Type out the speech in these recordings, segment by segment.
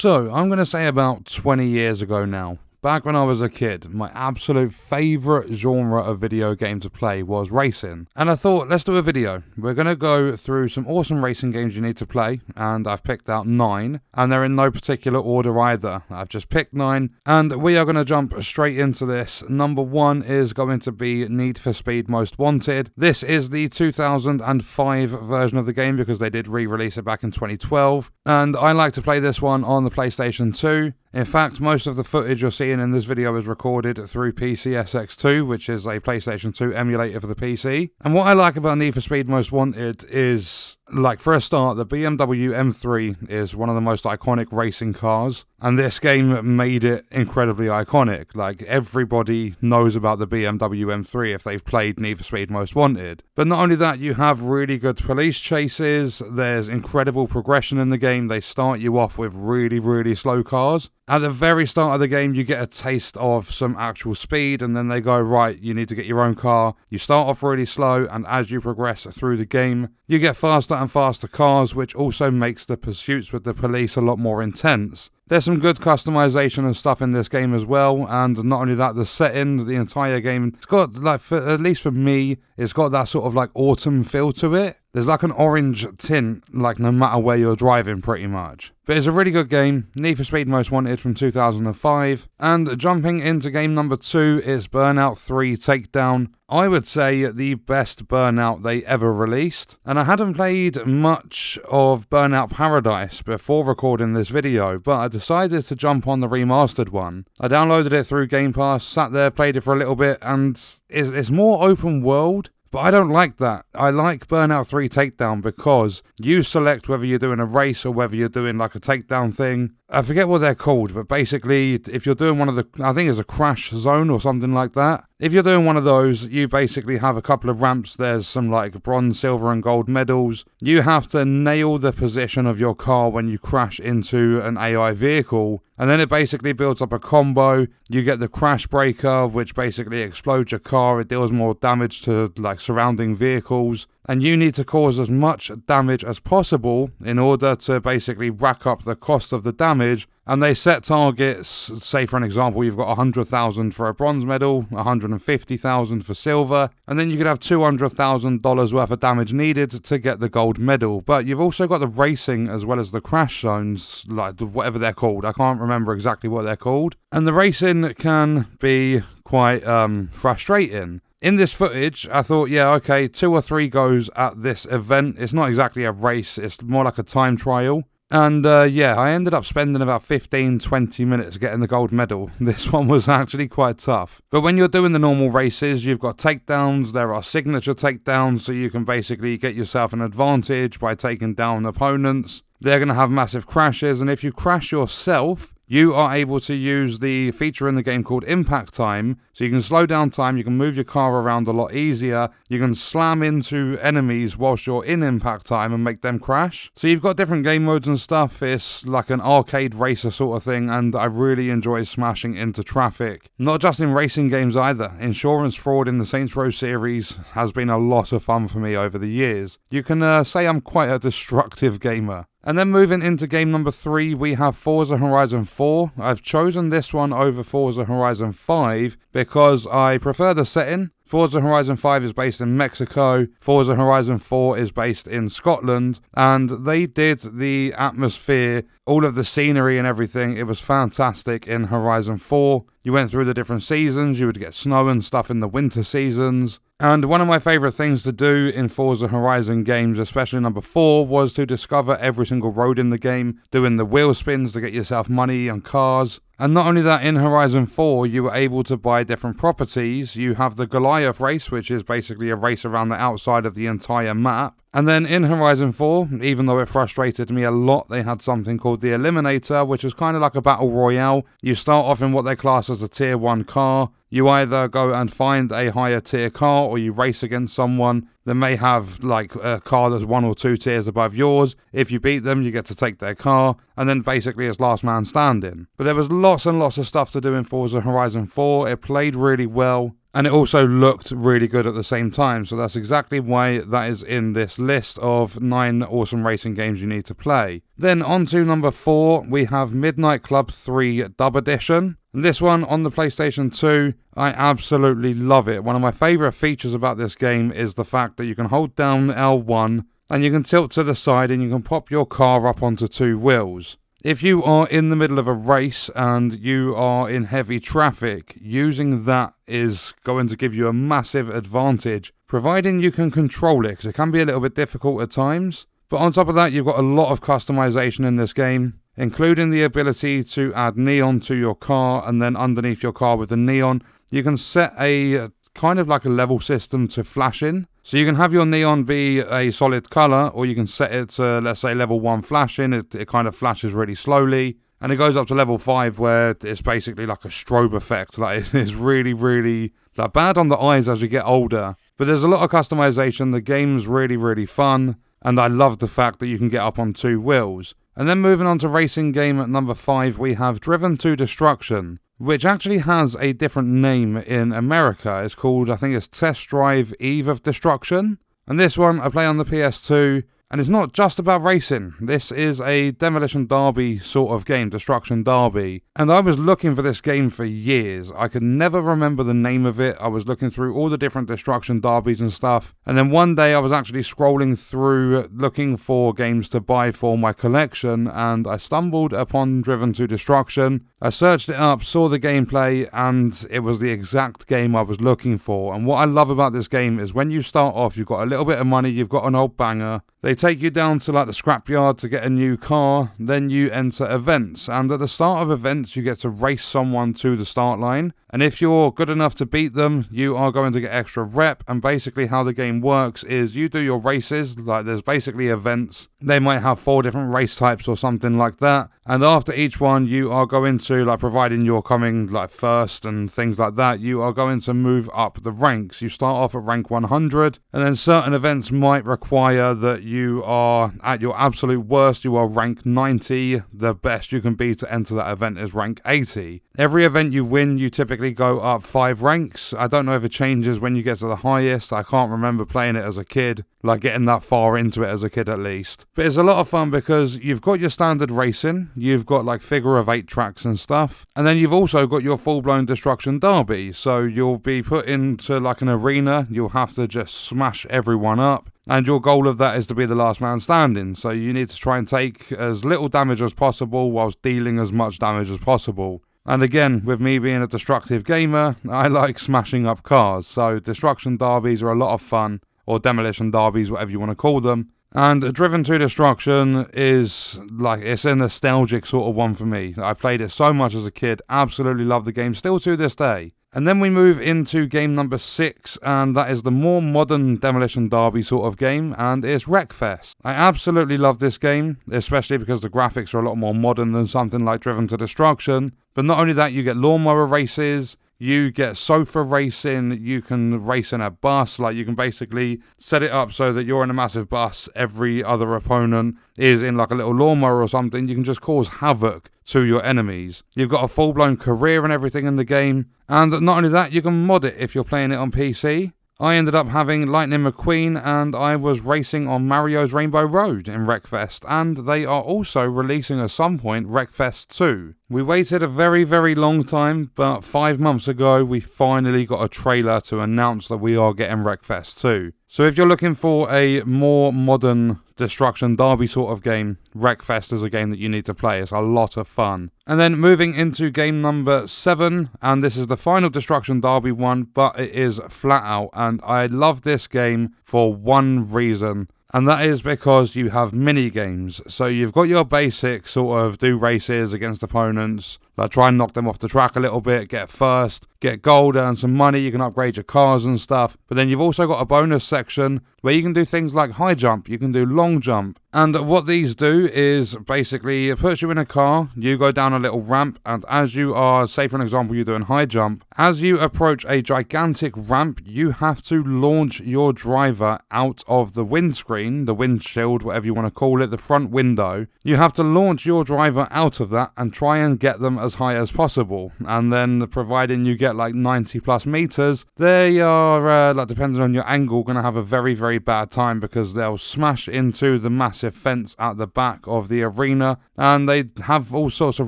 So, I'm going to say about 20 years ago now. Back when I was a kid, my absolute favourite genre of video game to play was racing. And I thought, let's do a video. We're going to go through some awesome racing games you need to play, and I've picked out 9, and they're in no particular order either. I've just picked 9, and we are going to jump straight into this. Number 1 is going to be Need for Speed Most Wanted. This is the 2005 version of the game because they did re-release it back in 2012, and I like to play this one on the PlayStation 2. In fact, most of the footage you're seeing in this video is recorded through PCSX2, which is a PlayStation 2 emulator for the PC. And what I like about Need for Speed Most Wanted is, like, for a start, the BMW M3 is one of the most iconic racing cars, and this game made it incredibly iconic. Like, everybody knows about the BMW M3 if they've played Need for Speed Most Wanted. But not only that, you have really good police chases, there's incredible progression in the game. They start you off with really, really slow cars. At the very start of the game, you get a taste of some actual speed, and then they go, right, you need to get your own car. You start off really slow, and as you progress through the game, you get faster and faster cars, which also makes the pursuits with the police a lot more intense. There's some good customization and stuff in this game as well, and not only that, the setting, the entire game, it's got, like, at least for me, it's got that sort of like autumn feel to it. There's like an orange tint, like, no matter where you're driving, pretty much. But it's a really good game, Need for Speed Most Wanted from 2005. And jumping into game number 2 is Burnout 3 Takedown. I would say the best Burnout they ever released. And I hadn't played much of Burnout Paradise before recording this video, but I decided to jump on the remastered one. I downloaded it through Game Pass, sat there, played it for a little bit, and it's more open world. But I don't like that. I like Burnout 3 Takedown because you select whether you're doing a race or whether you're doing like a takedown thing. I forget what they're called, but basically if you're doing one of the, I think it's a crash zone or something like that. If you're doing one of those, you basically have a couple of ramps. There's some like bronze, silver and gold medals. You have to nail the position of your car when you crash into an AI vehicle. And then it basically builds up a combo. You get the crash breaker, which basically explodes your car. It deals more damage to like surrounding vehicles. And you need to cause as much damage as possible in order to basically rack up the cost of the damage. And they set targets, say for an example, you've got 100,000 for a bronze medal, 150,000 for silver, and then you could have $200,000 worth of damage needed to get the gold medal. But you've also got the racing as well as the crash zones, like whatever they're called. I can't remember exactly what they're called. And the racing can be quite frustrating. In this footage, I thought, yeah, okay, 2 or 3 goes at this event. It's not exactly a race, it's more like a time trial. And yeah, I ended up spending about 15-20 minutes getting the gold medal. This one was actually quite tough. But when you're doing the normal races, you've got takedowns, there are signature takedowns, so you can basically get yourself an advantage by taking down opponents. They're going to have massive crashes, and if you crash yourself, you are able to use the feature in the game called Impact Time. So you can slow down time, you can move your car around a lot easier, you can slam into enemies whilst you're in Impact Time and make them crash. So you've got different game modes and stuff. It's like an arcade racer sort of thing, and I really enjoy smashing into traffic. Not just in racing games either. Insurance fraud in the Saints Row series has been a lot of fun for me over the years. You can say I'm quite a destructive gamer. And then moving into game number 3, we have Forza Horizon 4. I've chosen this one over Forza Horizon 5 because I prefer the setting. Forza Horizon 5 is based in Mexico, Forza Horizon 4 is based in Scotland, and they did the atmosphere, all of the scenery and everything. It was fantastic in Horizon 4. You went through the different seasons, you would get snow and stuff in the winter seasons. And one of my favourite things to do in Forza Horizon games, especially number 4, was to discover every single road in the game, doing the wheel spins to get yourself money and cars. And not only that, in Horizon 4, you were able to buy different properties. You have the Goliath race, which is basically a race around the outside of the entire map. And then in Horizon 4, even though it frustrated me a lot, they had something called the Eliminator, which is kind of like a battle royale. You start off in what they class as a tier 1 car. You either go and find a higher tier car or you race against someone that may have like a car that's 1 or 2 tiers above yours. If you beat them, you get to take their car, and then basically it's last man standing. But there was lots and lots of stuff to do in Forza Horizon 4. It played really well. And it also looked really good at the same time, so that's exactly why that is in this list of 9 awesome racing games you need to play. Then on to number 4, we have Midnight Club 3 Dub Edition. And this one on the PlayStation 2, I absolutely love it. One of my favourite features about this game is the fact that you can hold down L1 and you can tilt to the side and you can pop your car up onto 2 wheels. If you are in the middle of a race and you are in heavy traffic, using that is going to give you a massive advantage, providing you can control it, because it can be a little bit difficult at times. But on top of that, you've got a lot of customization in this game, including the ability to add neon to your car, and then underneath your car with the neon, you can set a kind of like a level system to flash in. So you can have your neon be a solid colour, or you can set it to, let's say, level 1 flashing. It kind of flashes really slowly. And it goes up to level 5 where it's basically like a strobe effect. Like, it's really, really like, bad on the eyes as you get older. But there's a lot of customization. The game's really, really fun. And I love the fact that you can get up on 2 wheels. And then moving on to racing game at number 5, we have Driven to Destruction, which actually has a different name in America. It's called, I think it's Test Drive Eve of Destruction. And this one I play on the PS2, and it's not just about racing. This is a Demolition Derby sort of game, Destruction Derby. And I was looking for this game for years. I could never remember the name of it. I was looking through all the different Destruction Derbies and stuff. And then one day I was actually scrolling through looking for games to buy for my collection, and I stumbled upon Driven to Destruction. I searched it up, saw the gameplay, and it was the exact game I was looking for. And what I love about this game is when you start off, you've got a little bit of money, you've got an old banger. They take you down to like the scrapyard to get a new car, then you enter events. And at the start of events, you get to race someone to the start line. And if you're good enough to beat them, you are going to get extra rep. And basically how the game works is you do your races, like there's basically events. They might have 4 different race types or something like that. And after each one, you are going to, like, providing you're coming like first and things like that, you are going to move up the ranks. You start off at rank 100, and then certain events might require that you are at your absolute worst. You are rank 90. The best you can be to enter that event is rank 80. Every event you win, you typically go up 5 ranks. I don't know if it changes when you get to the highest. I can't remember playing it as a kid, like getting that far into it as a kid at least. But it's a lot of fun because you've got your standard racing, you've got like figure of 8 tracks and stuff, and then you've also got your full-blown Destruction Derby. So you'll be put into like an arena, you'll have to just smash everyone up. And your goal of that is to be the last man standing. So you need to try and take as little damage as possible whilst dealing as much damage as possible. And again, with me being a destructive gamer, I like smashing up cars. So Destruction Derbies are a lot of fun, or Demolition Derbies, whatever you want to call them. And Driven to Destruction is like, it's a nostalgic sort of one for me. I played it so much as a kid, absolutely love the game, still to this day. And then we move into game number 6, and that is the more modern Demolition Derby sort of game, and it's Wreckfest. I absolutely love this game, especially because the graphics are a lot more modern than something like Driven to Destruction. But not only that, you get lawnmower races, you get sofa racing, you can race in a bus, like you can basically set it up so that you're in a massive bus, every other opponent is in like a little lawnmower or something, you can just cause havoc to your enemies. You've got a full-blown career and everything in the game, and not only that, you can mod it if you're playing it on PC. I ended up having Lightning McQueen, and I was racing on Mario's Rainbow Road in Wreckfest, and they are also releasing at some point Wreckfest 2. We waited a very, very long time, but 5 months ago we finally got a trailer to announce that we are getting Wreckfest 2. So if you're looking for a more modern Destruction Derby sort of game, Wreckfest is a game that you need to play. It's a lot of fun. And then moving into game number 7, and this is the final Destruction Derby one, but it is flat out, and I love this game for one reason. And that is because you have mini games. So you've got your basic sort of do races against opponents, like try and knock them off the track a little bit, get first, get gold, earn some money, you can upgrade your cars and stuff. But then you've also got a bonus section, where you can do things like high jump, you can do long jump. And what these do is basically it puts you in a car, you go down a little ramp, and as you are, say for an example, you're doing high jump, as you approach a gigantic ramp, you have to launch your driver out of the windscreen, the windshield, whatever you want to call it, the front window. You have to launch your driver out of that and try and get them as high as possible. And then providing you get like 90 plus meters, they are, like depending on your angle, going to have a very, very bad time because they'll smash into the massive fence at the back of the arena, and they have all sorts of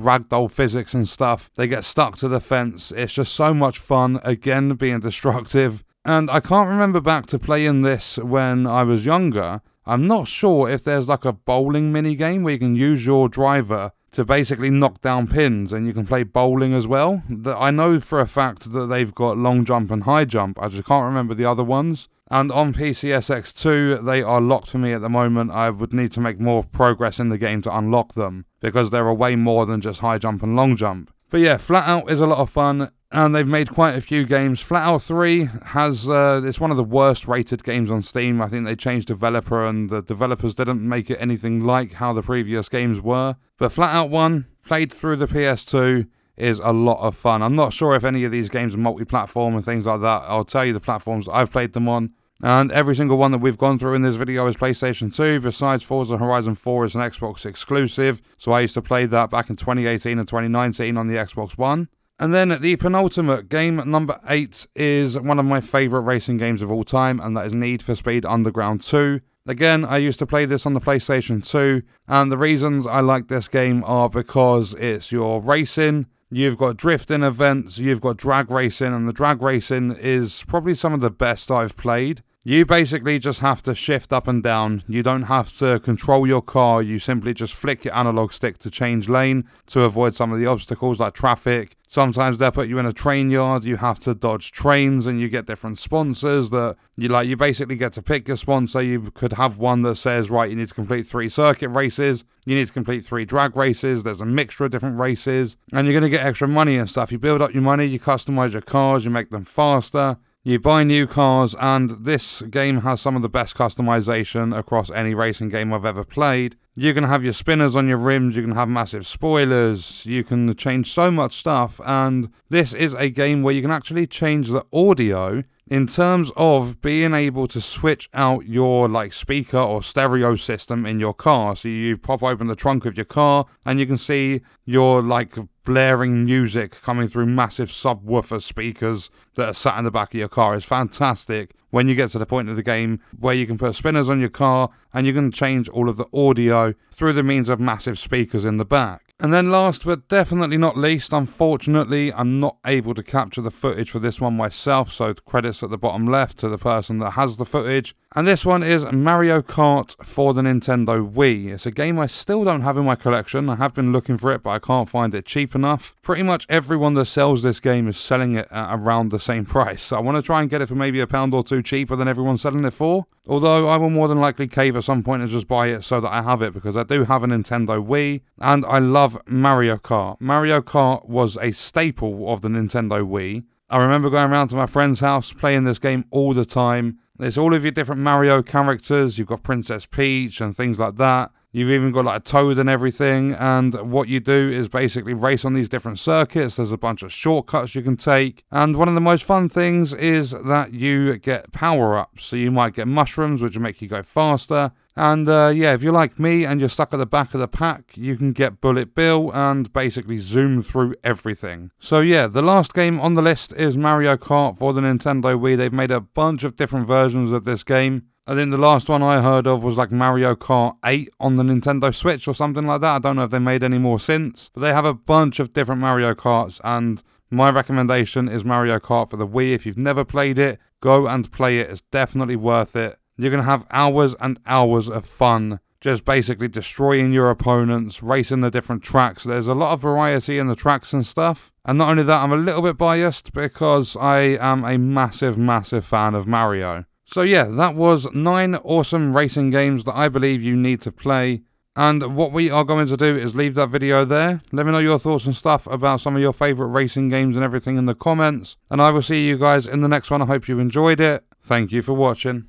ragdoll physics and stuff. They get stuck to the fence. It's just so much fun, again being destructive. And I can't remember back to playing this when I was younger. I'm not sure if there's like a bowling mini game where you can use your driver to basically knock down pins and you can play bowling as well. I know for a fact that they've got long jump and high jump. I just can't remember the other ones. And on PCSX2, they are locked for me at the moment. I would need to make more progress in the game to unlock them because there are way more than just high jump and long jump. But yeah, Flat Out is a lot of fun, and they've made quite a few games. Flat Out 3 has, it's one of the worst rated games on Steam. I think they changed developer, and the developers didn't make it anything like how the previous games were. But Flat Out 1, played through the PS2, is a lot of fun. I'm not sure if any of these games are multi-platform and things like that. I'll tell you the platforms I've played them on. And every single one that we've gone through in this video is PlayStation 2, besides Forza Horizon 4 is an Xbox exclusive. So I used to play that back in 2018 and 2019 on the Xbox One. And then the penultimate game, number 8, is one of my favourite racing games of all time, and that is Need for Speed Underground 2. Again, I used to play this on the PlayStation 2, and the reasons I like this game are because it's your racing. You've got drifting events, you've got drag racing, and the drag racing is probably some of the best I've played. You basically just have to shift up and down. You don't have to control your car. You simply just flick your analog stick to change lane to avoid some of the obstacles like traffic. Sometimes they'll put you in a train yard. You have to dodge trains, and you get different sponsors that you like. You basically get to pick your sponsor. You could have one that says, right, you need to complete 3 circuit races. You need to complete 3 drag races. There's a mixture of different races, and you're going to get extra money and stuff. You build up your money. You customize your cars. You make them faster. You buy new cars, and this game has some of the best customization across any racing game I've ever played. You can have your spinners on your rims, you can have massive spoilers, you can change so much stuff, and this is a game where you can actually change the audio in terms of being able to switch out your like speaker or stereo system in your car. So you pop open the trunk of your car and you can see your like blaring music coming through massive subwoofer speakers that are sat in the back of your car. It's fantastic when you get to the point of the game where you can put spinners on your car and you can change all of the audio through the means of massive speakers in the back. And then last but definitely not least, unfortunately, I'm not able to capture the footage for this one myself, so credits at the bottom left to the person that has the footage. And this one is Mario Kart for the Nintendo Wii. It's a game I still don't have in my collection. I have been looking for it, but I can't find it cheap enough. Pretty much everyone that sells this game is selling it at around the same price. So I want to try and get it for maybe £1 or £2 cheaper than everyone's selling it for. Although I will more than likely cave at some point and just buy it so that I have it, because I do have a Nintendo Wii, and I love Mario Kart. Mario Kart was a staple of the Nintendo Wii. I remember going around to my friend's house, playing this game all the time. There's all of your different Mario characters. You've got Princess Peach and things like that. You've even got like a Toad and everything, and what you do is basically race on these different circuits. There's a bunch of shortcuts you can take, and one of the most fun things is that you get power-ups. So you might get mushrooms, which will make you go faster. And yeah, if you're like me and you're stuck at the back of the pack, you can get Bullet Bill and basically zoom through everything. So yeah, the last game on the list is Mario Kart for the Nintendo Wii. They've made a bunch of different versions of this game. I think the last one I heard of was like Mario Kart 8 on the Nintendo Switch or something like that. I don't know if they made any more since. But they have a bunch of different Mario Karts, and my recommendation is Mario Kart for the Wii. If you've never played it, go and play it. It's definitely worth it. You're going to have hours and hours of fun just basically destroying your opponents, racing the different tracks. There's a lot of variety in the tracks and stuff. And not only that, I'm a little bit biased because I am a massive, massive fan of Mario. So yeah, that was 9 awesome racing games that I believe you need to play. And what we are going to do is leave that video there. Let me know your thoughts and stuff about some of your favourite racing games and everything in the comments. And I will see you guys in the next one. I hope you enjoyed it. Thank you for watching.